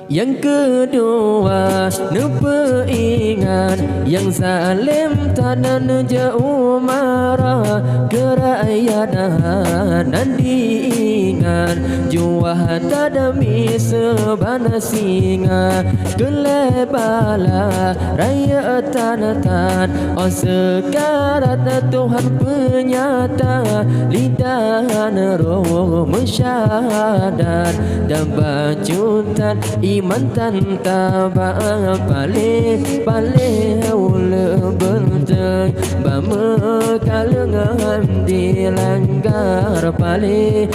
Yang kedua, peringat yang zalim tanan jauh marah kerakyatan dan diingat juah tadami sebana singa kelebala raya tanatan oh sekarat Tuhan penyata lidahan roh mensyahadat dan bajutan iman tantaba pale haula berteng bama kalengan dilanggar pale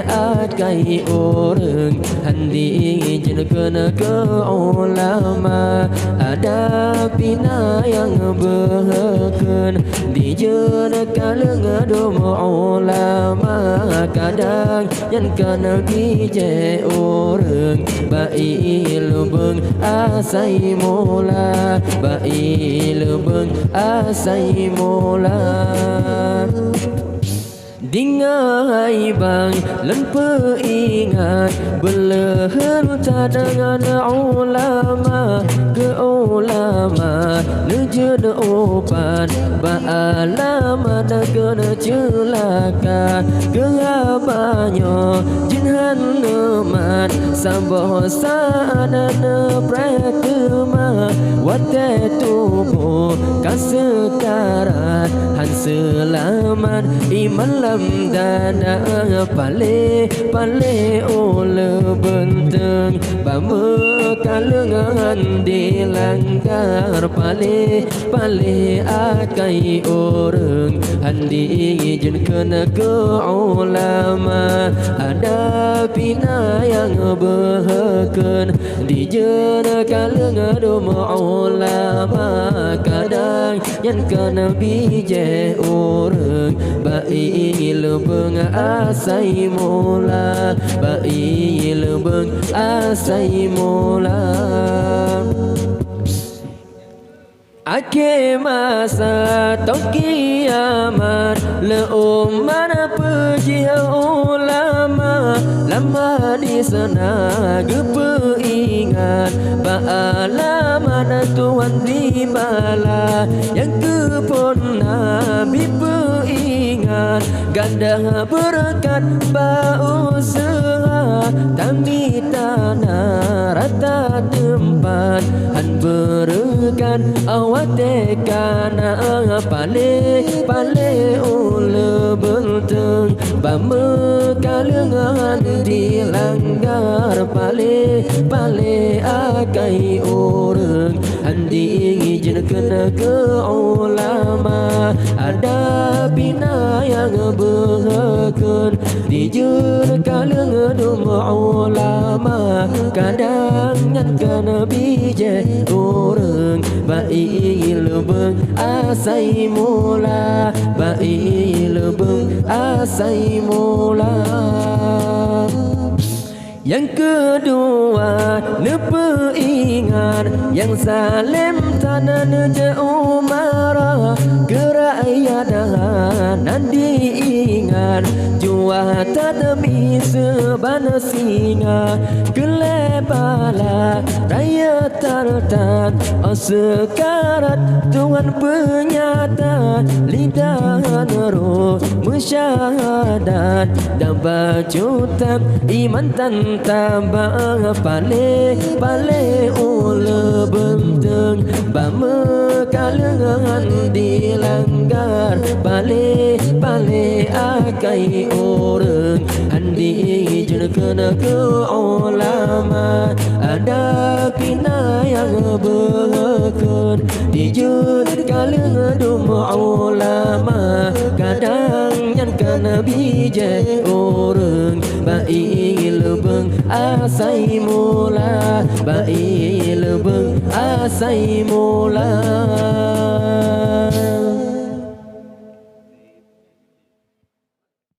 akai orang handi jenakana ke ulama ada pina yang berken di jena kalengan domo ulama kadang yang kana bije orang ilbeng asai mola ba ilbeng asai mola dingai bang lempe ingat beleher cadangan ulama ke ulama nejed opan ba alama da kena celaka ke abanyo jinhan nemat samboh sadana pratema wate tubuh kasekarat han selamat iman lam dana pale ole benteng bama kalengan dilanggar pale akai orang handi jen kena ke ulama ada pina yang berken di jena kalengan domo ulama kadang yang kena bije orang ilbeng asai mola ba ilbeng asai mola Ake masa toki kiamat leumana puji ulama lama di sana gepe ingat ba alama Tuhan di bala yang kepon Nabi ingat ganda berkat ba usaha tami tanah rata tempat han berkat awate kana pale ule benteng bama kalengan dilanggar pale akai orang handi izin kena ke ulama ada bina yang berken di jur kalengan ulama kadang yang kena bije orang bail beng asai mula bail beng asai mula. Yang kedua, neperingat yang zalim tanah jauh marah kerakyatan dan diingat jua tadami sebana singa kelebala raya tartan sekarat Tuhan penyata lidahan roh mensyahadat dan bajutan iman tambah pale ule benteng bama kalengan dilanggar pale akai orang handi jen kena ke ulama ada kina yang berken di jud kalengan ulama kadang yang kena bije orang bail beng asai mula bail beng asai mula.